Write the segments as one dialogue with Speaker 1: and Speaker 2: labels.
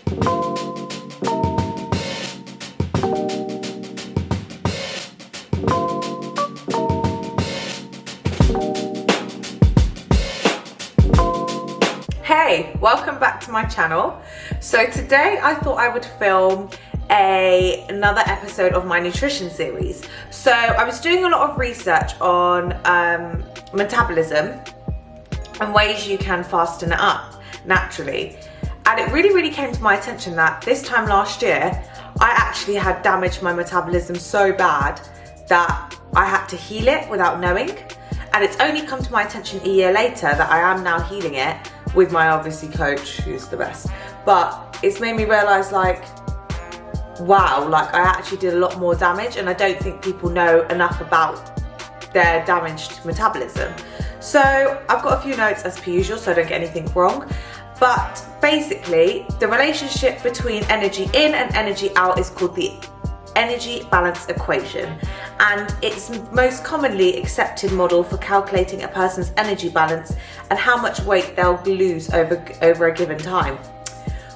Speaker 1: Hey, welcome back to my channel. So today I thought I would film another episode of my nutrition series. So I was doing a lot of research on metabolism and ways you can fasten it up naturally, and it really came to my attention that this time last year I actually had damaged my metabolism so bad that I had to heal it without knowing, and it's only come to my attention a year later that I am now healing it with my obviously coach, who's the best. But it's made me realize, like, wow, like I actually did a lot more damage, and I don't think people know enough about their damaged metabolism. So I've got a few notes as per usual so I don't get anything wrong. But basically, the relationship between energy in and energy out is called the energy balance equation, and it's most commonly accepted model for calculating a person's energy balance and how much weight they'll lose over a given time.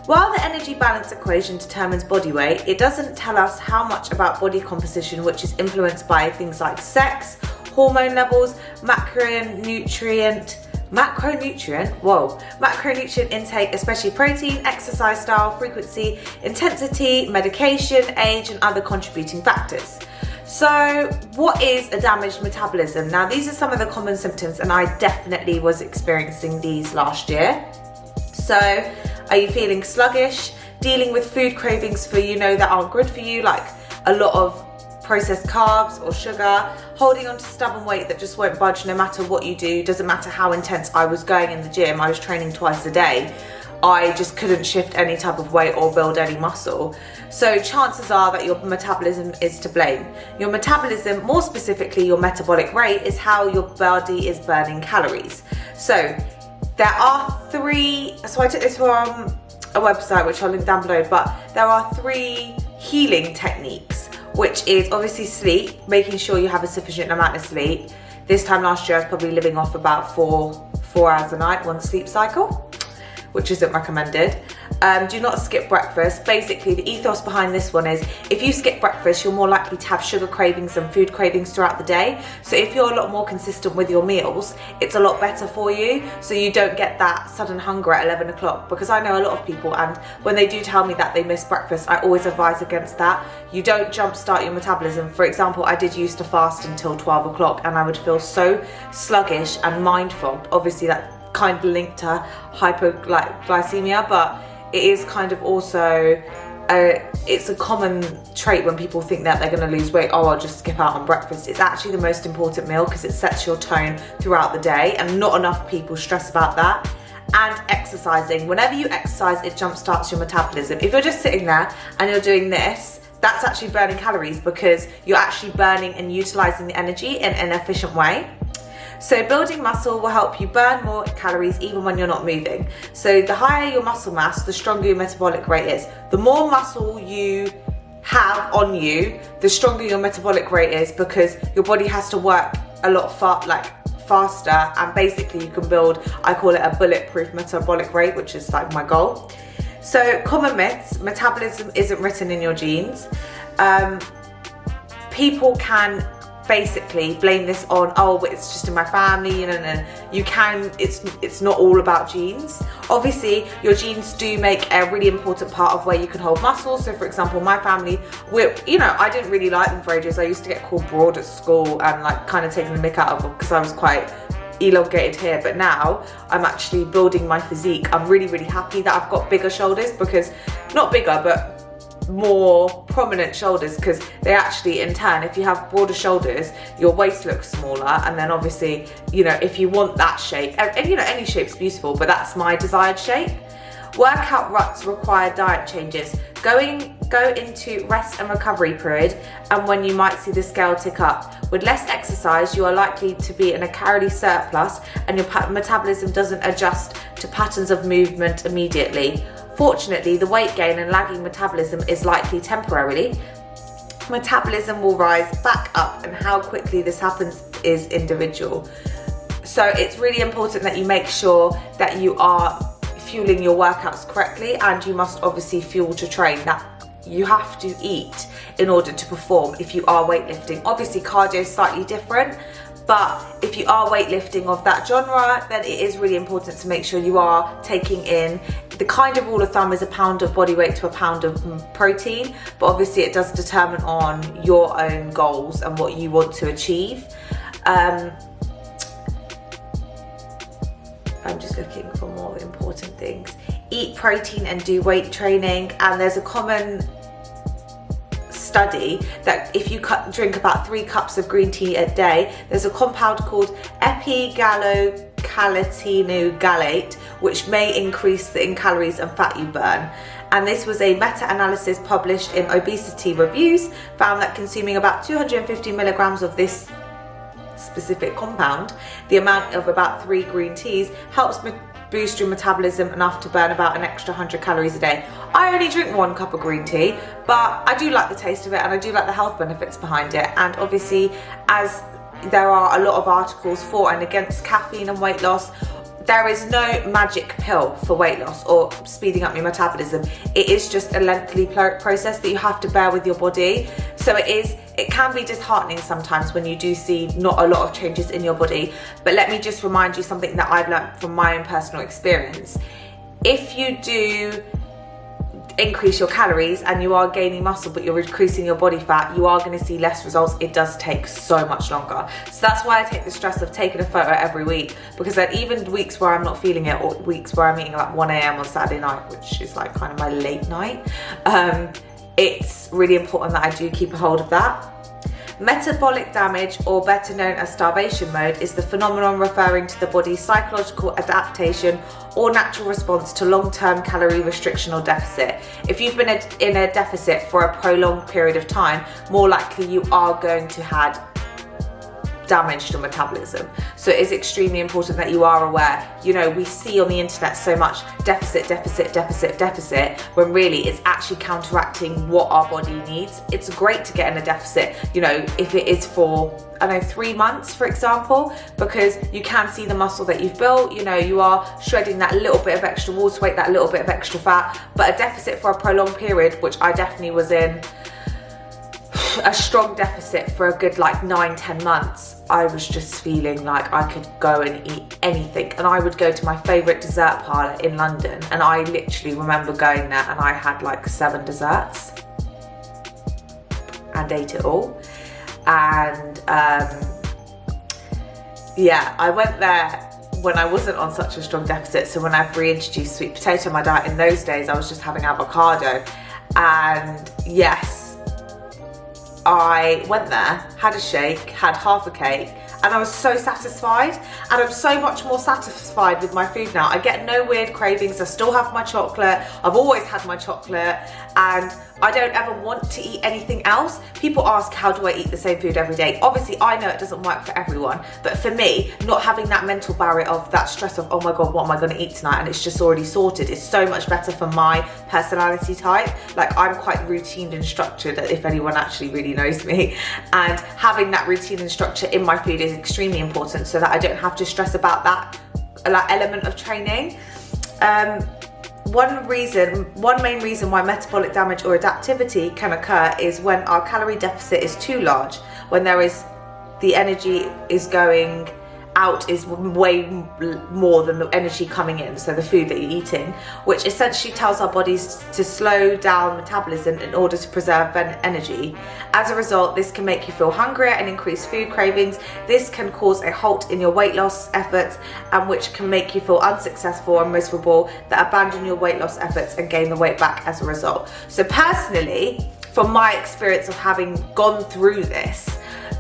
Speaker 1: While the energy balance equation determines body weight, it doesn't tell us how much about body composition, which is influenced by things like sex, hormone levels, macronutrient intake, especially protein, exercise style, frequency, intensity, medication, age, and other contributing factors. So what is a damaged metabolism? Now, these are some of the common symptoms, and I definitely was experiencing these last year. So are you feeling sluggish, dealing with food cravings that aren't good for you, like a lot of processed carbs or sugar, holding on to stubborn weight that just won't budge no matter what you do? Doesn't matter how intense I was going in the gym, I was training twice a day, I just couldn't shift any type of weight or build any muscle. So chances are that your metabolism is to blame. Your metabolism, more specifically your metabolic rate, is how your body is burning calories. So there are three, so I took this from a website which I'll link down below, but there are 3 healing techniques, which is obviously sleep, making sure you have a sufficient amount of sleep. This time last year I was probably living off about 4 hours a night, 1 sleep cycle, which isn't recommended. Do not skip breakfast. Basically, the ethos behind this one is if you skip breakfast, you're more likely to have sugar cravings and food cravings throughout the day. So if you're a lot more consistent with your meals, it's a lot better for you, so you don't get that sudden hunger at 11 o'clock. Because I know a lot of people, and when they do tell me that they miss breakfast, I always advise against that. You don't jumpstart your metabolism. For example, I did used to fast until 12 o'clock and I would feel so sluggish and mind fogged. Obviously that kind of linked to hypoglycemia, but it is kind of also it's a common trait when people think that they're going to lose weight. Oh, I'll just skip out on breakfast. It's actually the most important meal because it sets your tone throughout the day, and not enough people stress about that. And exercising. Whenever you exercise, it jumpstarts your metabolism. If you're just sitting there and you're doing this, that's actually burning calories because you're actually burning and utilizing the energy in an efficient way. So building muscle will help you burn more calories even when you're not moving. So the higher your muscle mass, the stronger your metabolic rate is. The more muscle you have on you, the stronger your metabolic rate is, because your body has to work a lot faster, and basically you can build, I call it a bulletproof metabolic rate, which is like my goal. So common myths: metabolism isn't written in your genes. People can basically blame this on, oh, but it's just in my family. No. You can, it's not all about genes. Obviously your genes do make a really important part of where you can hold muscle. So for example, my family, I didn't really like them for ages. I used to get called broad at school and like kind of taking the mick out of them because I was quite elongated here, but now I'm actually building my physique. I'm really happy that I've got bigger shoulders, because not bigger but more prominent shoulders, because they actually, in turn, if you have broader shoulders, your waist looks smaller. And then obviously, if you want that shape, and any shape's beautiful, but that's my desired shape. Workout ruts require diet changes. Go into rest and recovery period, and when you might see the scale tick up. With less exercise, you are likely to be in a calorie surplus, and your metabolism doesn't adjust to patterns of movement immediately. Fortunately, the weight gain and lagging metabolism is likely temporarily. Metabolism will rise back up, and how quickly this happens is individual. So it's really important that you make sure that you are fueling your workouts correctly, and you must obviously fuel to train. That you have to eat in order to perform if you are weightlifting. Obviously cardio is slightly different, but if you are weightlifting of that genre, then it is really important to make sure you are taking in, the kind of rule of thumb is a pound of body weight to a pound of protein, but obviously it does determine on your own goals and what you want to achieve. I'm just looking for more important things. Eat protein and do weight training, and there's a common study that if you drink about 3 cups of green tea a day, there's a compound called epigallocalcitonugalate, which may increase in calories and fat you burn. And this was a meta-analysis published in Obesity Reviews, found that consuming about 250 milligrams of this specific compound, the amount of about 3 green teas, helps boost your metabolism enough to burn about an extra 100 calories a day. I only drink 1 cup of green tea, but I do like the taste of it, and I do like the health benefits behind it. And obviously, as there are a lot of articles for and against caffeine and weight loss, there is no magic pill for weight loss or speeding up your metabolism. It is just a lengthy process that you have to bear with your body. So it can be disheartening sometimes when you do see not a lot of changes in your body. But let me just remind you something that I've learned from my own personal experience. If you do increase your calories and you are gaining muscle but you're increasing your body fat, you are going to see less results. It does take so much longer. So that's why I take the stress of taking a photo every week, because then even weeks where I'm not feeling it, or weeks where I'm eating like 1 a.m. on Saturday night, which is like kind of my late night, it's really important that I do keep a hold of that. Metabolic damage, or better known as starvation mode, is the phenomenon referring to the body's psychological adaptation or natural response to long-term calorie restriction or deficit. If you've been in a deficit for a prolonged period of time, more likely you are going to have damage to metabolism. So it is extremely important that you are aware. You know, we see on the internet so much deficit, deficit, deficit, deficit, when really it's actually counteracting what our body needs. It's great to get in a deficit, you know, if it is for, I don't know, 3 months, for example, because you can see the muscle that you've built, you know, you are shredding that little bit of extra water weight, that little bit of extra fat. But a deficit for a prolonged period, which I definitely was in, a strong deficit for a good like 9-10 months, I was just feeling like I could go and eat anything. And I would go to my favourite dessert parlour in London, and I literally remember going there and I had like 7 desserts and ate it all. And yeah, I went there when I wasn't on such a strong deficit. So when I've reintroduced sweet potato in my diet, in those days I was just having avocado. And yes, I went there, had a shake, had half a cake, and I was so satisfied. And I'm so much more satisfied with my food now. I get no weird cravings. I still have my chocolate. I've always had my chocolate, and I don't ever want to eat anything else. People ask, how do I eat the same food every day? Obviously, I know it doesn't work for everyone, but for me, not having that mental barrier of that stress of, oh my God, what am I going to eat tonight? And it's just already sorted, is so much better for my personality type. Like, I'm quite routine and structured, if anyone actually really knows me. And having that routine and structure in my food is extremely important, so that I don't have to stress about that element of training. One main reason why metabolic damage or adaptivity can occur is when our calorie deficit is too large, when the energy is going out is way more than the energy coming in, so the food that you're eating, which essentially tells our bodies to slow down metabolism in order to preserve energy. As a result, this can make you feel hungrier and increase food cravings. This can cause a halt in your weight loss efforts, and which can make you feel unsuccessful and miserable, that abandon your weight loss efforts and gain the weight back as a result. So personally, from my experience of having gone through this,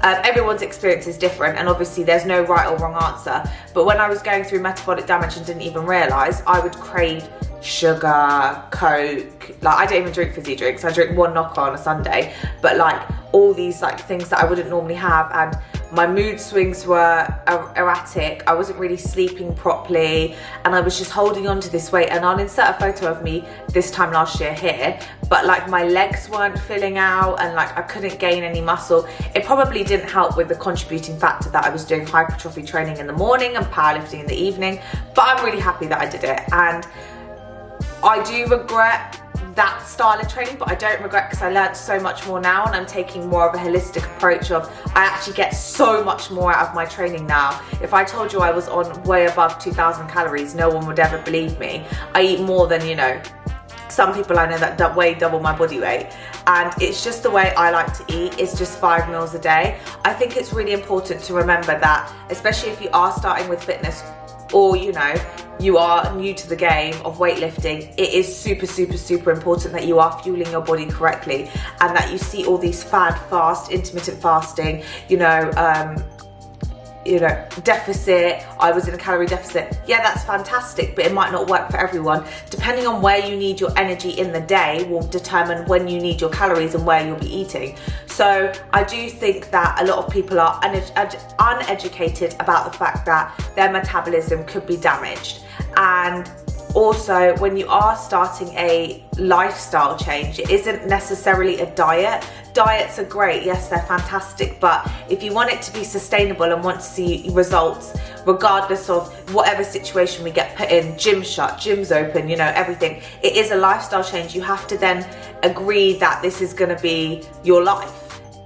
Speaker 1: everyone's experience is different, and obviously there's no right or wrong answer. But when I was going through metabolic damage and didn't even realise, I would crave sugar, Coke. Like, I don't even drink fizzy drinks. I drink 1 knocker on a Sunday, but like all these like things that I wouldn't normally have. And my mood swings were erratic. I wasn't really sleeping properly, and I was just holding on to this weight. And I'll insert a photo of me this time last year here, but like my legs weren't filling out, and like I couldn't gain any muscle. It probably didn't help with the contributing factor that I was doing hypertrophy training in the morning and powerlifting in the evening, but I'm really happy that I did it. And I do regret that style of training, but I don't regret, because I learned so much more now, and I'm taking more of a holistic approach of I actually get so much more out of my training now. If I told you I was on way above 2,000 calories, no one would ever believe me. I eat more than, you know, some people I know that weigh double my body weight, and it's just the way I like to eat. It's just 5 meals a day. I think it's really important to remember that, especially if you are starting with fitness, or you know, you are new to the game of weightlifting, it is super important that you are fueling your body correctly, and that you see all these fast, intermittent fasting, deficit. I was in a calorie deficit. Yeah, that's fantastic, but it might not work for everyone. Depending on where you need your energy in the day will determine when you need your calories and where you'll be eating. So I do think that a lot of people are uneducated about the fact that their metabolism could be damaged. And also, when you are starting a lifestyle change, it isn't necessarily a diet. Diets are great, yes, they're fantastic, but if you want it to be sustainable and want to see results, regardless of whatever situation we get put in, gym shut, gyms open, you know, everything, it is a lifestyle change. You have to then agree that this is going to be your life.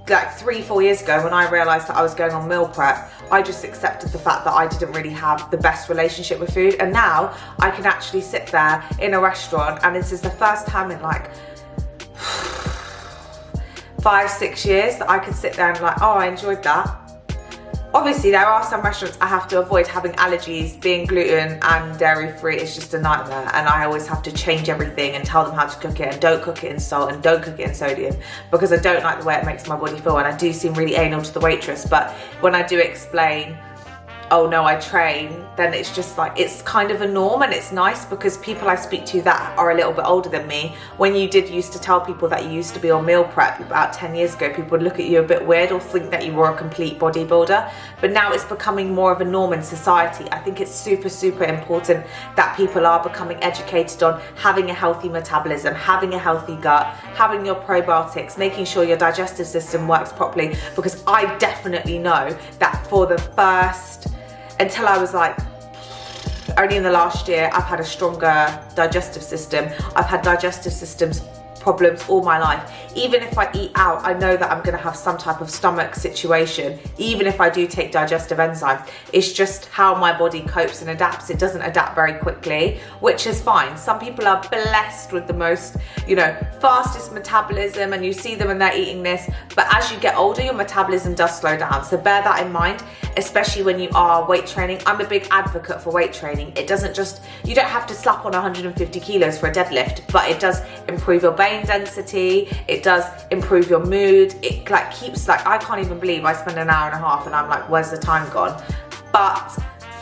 Speaker 1: Like 3-4 years ago, when I realized that I was going on meal prep, I just accepted the fact that I didn't really have the best relationship with food, and now I can actually sit there in a restaurant, and this is the first time in like 5-6 years that I could sit there and like, oh, I enjoyed that. Obviously, there are some restaurants I have to avoid. Having allergies, being gluten and dairy free is just a nightmare, and I always have to change everything and tell them how to cook it, and don't cook it in salt and don't cook it in sodium, because I don't like the way it makes my body feel, and I do seem really anal to the waitress. But when I do explain, oh no, I train, then it's just like, it's kind of a norm, and it's nice because people I speak to that are a little bit older than me, when you did used to tell people that you used to be on meal prep about 10 years ago, people would look at you a bit weird or think that you were a complete bodybuilder. But now it's becoming more of a norm in society. I think it's super important that people are becoming educated on having a healthy metabolism, having a healthy gut, having your probiotics, making sure your digestive system works properly, because I definitely know that for the first, until I was like, only in the last year, I've had a stronger digestive system. I've had digestive systems problems all my life. Even if I eat out, I know that I'm going to have some type of stomach situation, even if I do take digestive enzymes. It's just how my body copes and adapts. It doesn't adapt very quickly, which is fine. Some people are blessed with the most, fastest metabolism, and you see them and they're eating this, but as you get older, your metabolism does slow down. So bear that in mind, especially when you are weight training. I'm a big advocate for weight training. It doesn't just, you don't have to slap on 150 kilos for a deadlift, but it does improve your bone density, it does improve your mood, it like keeps, like, I can't even believe I spend an hour and a half and I'm like, where's the time gone? But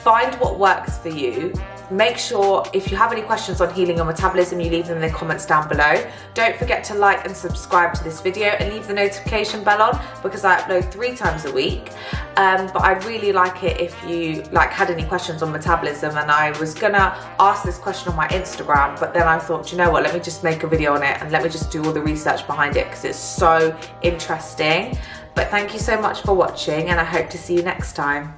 Speaker 1: find what works for you. Make sure if you have any questions on healing your metabolism, you leave them in the comments down below. Don't forget to like and subscribe to this video, and leave the notification bell on, because I upload 3 times a week. But I'd really like it if you had any questions on metabolism, and I was gonna ask this question on my Instagram, but then I thought, you know what, let me just make a video on it and let me just do all the research behind it, because it's so interesting. But thank you so much for watching, and I hope to see you next time.